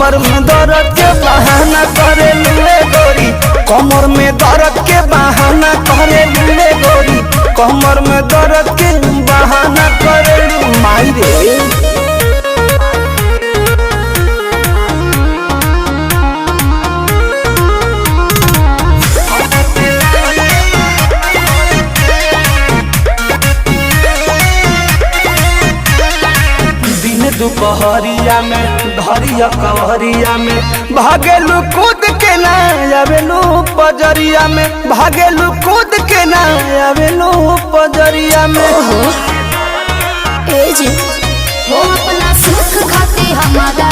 कमर में दर्द के बहाना करे लुए गोरी, कमर में दर्द के बहाना करे लुए गोरी, कमर में दर्द के बहाना करे माई रे। दुपहरिया में धरिया कवरिया में भागेलू कूद के ना आवेलू पजरिया में, भागेलू कूद के ना आवेलू पजरिया में। ए जी, वो अपना सुख खाते हमारा